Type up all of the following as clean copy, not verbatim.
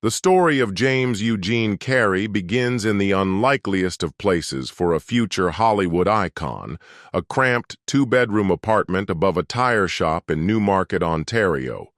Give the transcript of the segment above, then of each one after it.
The story of James Eugene Carrey begins in the unlikeliest of places for a future Hollywood icon, a cramped two-bedroom apartment above a tire shop in Newmarket, Ontario.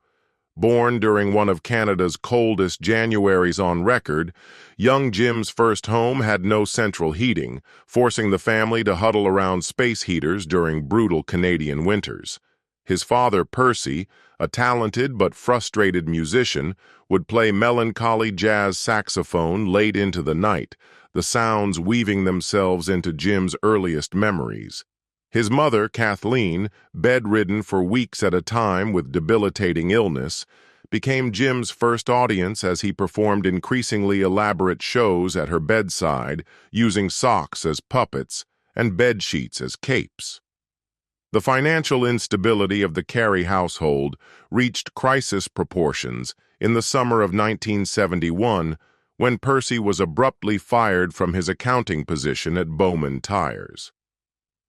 Born during one of Canada's coldest Januaries on record, young Jim's first home had no central heating, forcing the family to huddle around space heaters during brutal Canadian winters. His father, Percy, a talented but frustrated musician, would play melancholy jazz saxophone late into the night, the sounds weaving themselves into Jim's earliest memories. His mother, Kathleen, bedridden for weeks at a time with debilitating illness, became Jim's first audience as he performed increasingly elaborate shows at her bedside, using socks as puppets and bed sheets as capes. The financial instability of the Carrey household reached crisis proportions in the summer of 1971 when Percy was abruptly fired from his accounting position at Bowman Tires.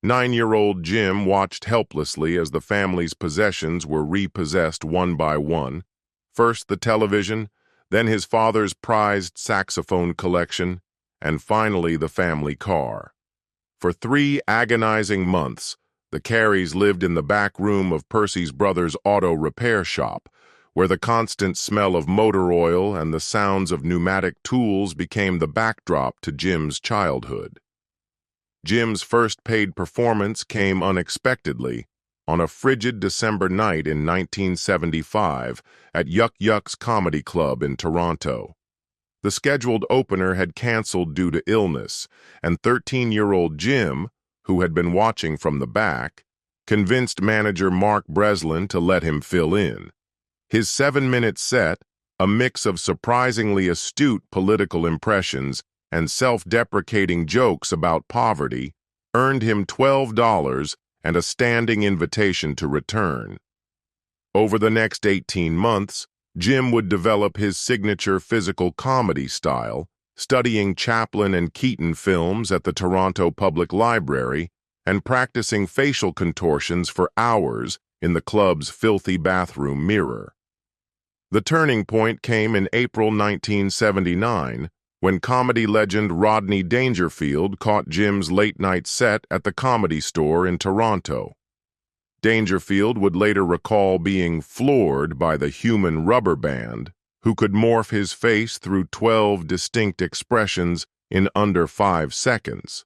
9-year-old Jim watched helplessly as the family's possessions were repossessed one by one, first the television, then his father's prized saxophone collection, and finally the family car. For 3 agonizing months, the Carreys lived in the back room of Percy's brother's auto repair shop, where the constant smell of motor oil and the sounds of pneumatic tools became the backdrop to Jim's childhood. Jim's first paid performance came unexpectedly on a frigid December night in 1975 at Yuck Yuck's Comedy Club in Toronto. The scheduled opener had canceled due to illness, and 13-year-old Jim, who had been watching from the back, convinced manager Mark Breslin to let him fill in. His 7-minute set, a mix of surprisingly astute political impressions and self-deprecating jokes about poverty, earned him $12 and a standing invitation to return. Over the next 18 months, Jim would develop his signature physical comedy style, studying Chaplin and Keaton films at the Toronto Public Library and practicing facial contortions for hours in the club's filthy bathroom mirror. The turning point came in April 1979, when comedy legend Rodney Dangerfield caught Jim's late-night set at the Comedy Store in Toronto. Dangerfield would later recall being floored by the human rubber band, who could morph his face through 12 distinct expressions in under 5 seconds.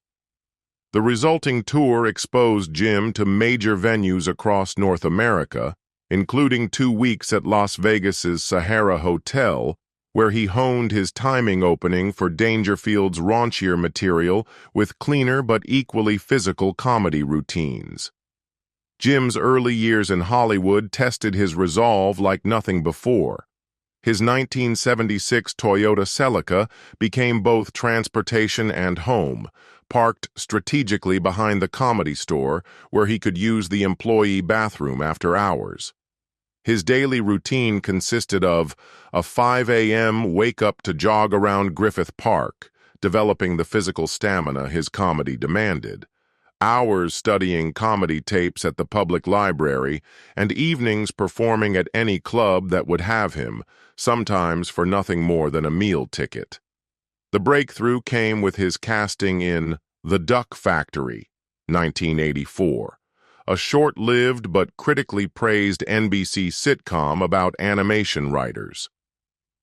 The resulting tour exposed Jim to major venues across North America, including 2 weeks at Las Vegas's Sahara Hotel, where he honed his timing opening for Dangerfield's raunchier material with cleaner but equally physical comedy routines. Jim's early years in Hollywood tested his resolve like nothing before. His 1976 Toyota Celica became both transportation and home, parked strategically behind the Comedy Store where he could use the employee bathroom after hours. His daily routine consisted of a 5 a.m. wake-up to jog around Griffith Park, developing the physical stamina his comedy demanded, hours studying comedy tapes at the public library, and evenings performing at any club that would have him, sometimes for nothing more than a meal ticket. The breakthrough came with his casting in The Duck Factory, 1984. A short-lived but critically praised NBC sitcom about animation writers.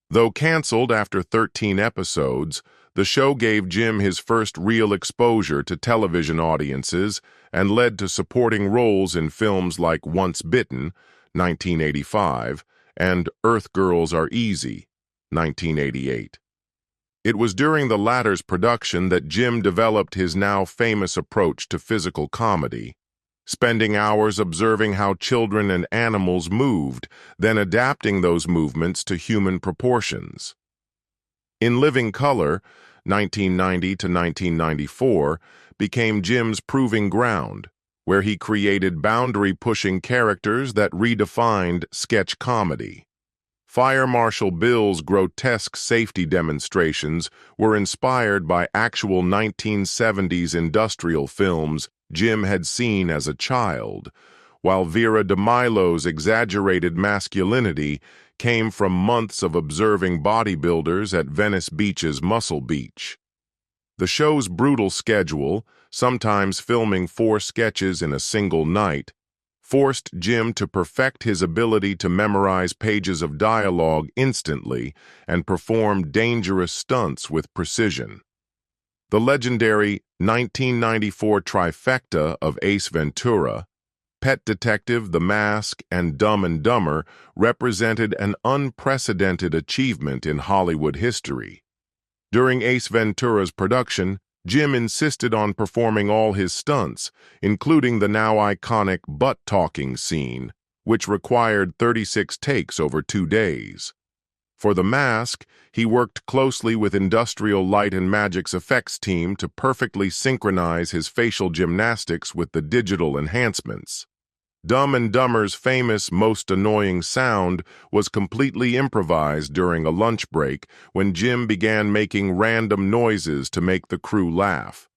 Though canceled after 13 episodes, the show gave Jim his first real exposure to television audiences and led to supporting roles in films like Once Bitten, 1985, and Earth Girls Are Easy, 1988. It was during the latter's production that Jim developed his now famous approach to physical comedy, spending hours observing how children and animals moved, then adapting those movements to human proportions. In Living Color, 1990 to 1994, became Jim's proving ground, where he created boundary-pushing characters that redefined sketch comedy. Fire Marshal Bill's grotesque safety demonstrations were inspired by actual 1970s industrial films Jim had seen as a child, while Vera DeMilo's exaggerated masculinity came from months of observing bodybuilders at Venice Beach's Muscle Beach. The show's brutal schedule, sometimes filming 4 sketches in a single night, forced Jim to perfect his ability to memorize pages of dialogue instantly and perform dangerous stunts with precision. The legendary 1994 trifecta of Ace Ventura, Pet Detective, The Mask, and Dumb and Dumber represented an unprecedented achievement in Hollywood history. During Ace Ventura's production, Jim insisted on performing all his stunts, including the now iconic butt-talking scene, which required 36 takes over 2 days. For The Mask, he worked closely with Industrial Light and Magic's effects team to perfectly synchronize his facial gymnastics with the digital enhancements. Dumb and Dumber's famous most annoying sound was completely improvised during a lunch break when Jim began making random noises to make the crew laugh.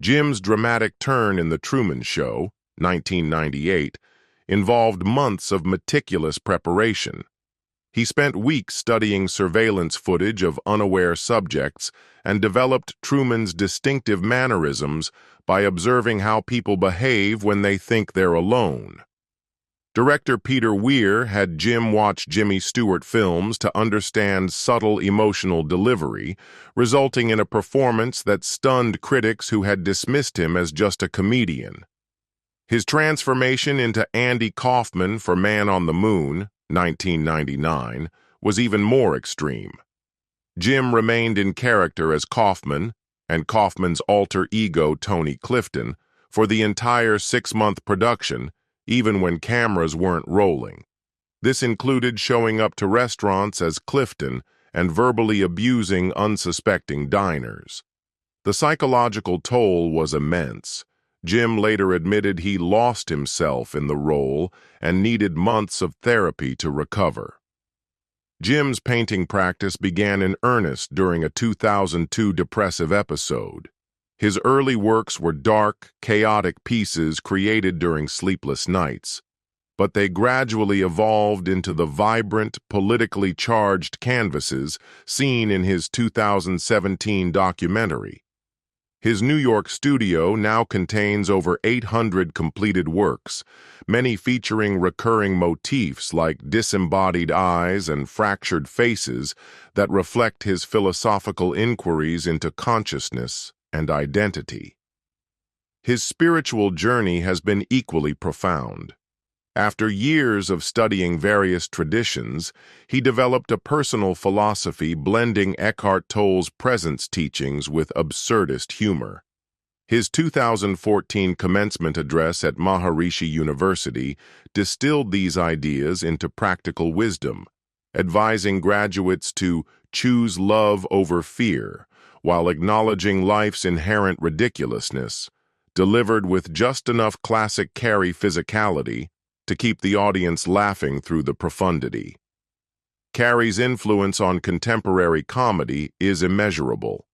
Jim's dramatic turn in The Truman Show, 1998, involved months of meticulous preparation. He spent weeks studying surveillance footage of unaware subjects and developed Truman's distinctive mannerisms by observing how people behave when they think they're alone. Director Peter Weir had Jim watch Jimmy Stewart films to understand subtle emotional delivery, resulting in a performance that stunned critics who had dismissed him as just a comedian. His transformation into Andy Kaufman for Man on the Moon, 1999, was even more extreme. Jim remained in character as Kaufman and Kaufman's alter ego Tony Clifton for the entire 6-month production, even when cameras weren't rolling. This included showing up to restaurants as Clifton and verbally abusing unsuspecting diners. The psychological toll was immense. Jim later admitted he lost himself in the role and needed months of therapy to recover. Jim's painting practice began in earnest during a 2002 depressive episode. His early works were dark, chaotic pieces created during sleepless nights, but they gradually evolved into the vibrant, politically charged canvases seen in his 2017 documentary. His New York studio now contains over 800 completed works, many featuring recurring motifs like disembodied eyes and fractured faces that reflect his philosophical inquiries into consciousness and identity. His spiritual journey has been equally profound. After years of studying various traditions, he developed a personal philosophy blending Eckhart Tolle's presence teachings with absurdist humor. His 2014 commencement address at Maharishi University distilled these ideas into practical wisdom, advising graduates to choose love over fear, while acknowledging life's inherent ridiculousness, delivered with just enough classic Carrey physicality to keep the audience laughing through the profundity. Carrey's influence on contemporary comedy is immeasurable.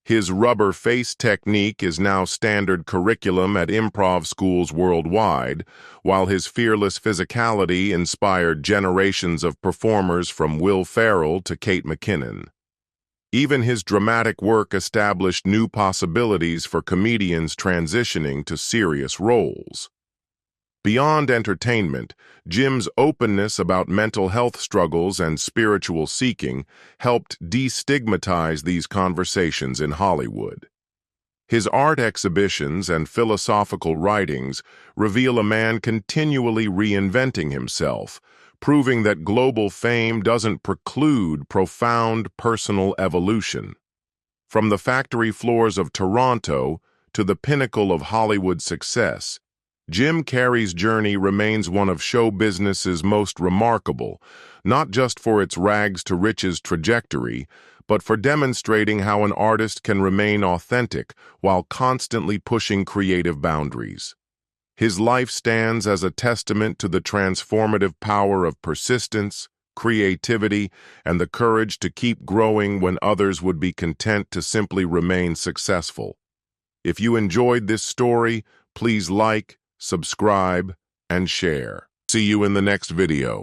His rubber face technique is now standard curriculum at improv schools worldwide, while his fearless physicality inspired generations of performers from Will Ferrell to Kate McKinnon. Even his dramatic work established new possibilities for comedians transitioning to serious roles. Beyond entertainment, Jim's openness about mental health struggles and spiritual seeking helped destigmatize these conversations in Hollywood. His art exhibitions and philosophical writings reveal a man continually reinventing himself, proving that global fame doesn't preclude profound personal evolution. From the factory floors of Toronto to the pinnacle of Hollywood success, Jim Carrey's journey remains one of show business's most remarkable, not just for its rags-to-riches trajectory, but for demonstrating how an artist can remain authentic while constantly pushing creative boundaries. His life stands as a testament to the transformative power of persistence, creativity, and the courage to keep growing when others would be content to simply remain successful. If you enjoyed this story, please like, subscribe, and share. See you in the next video.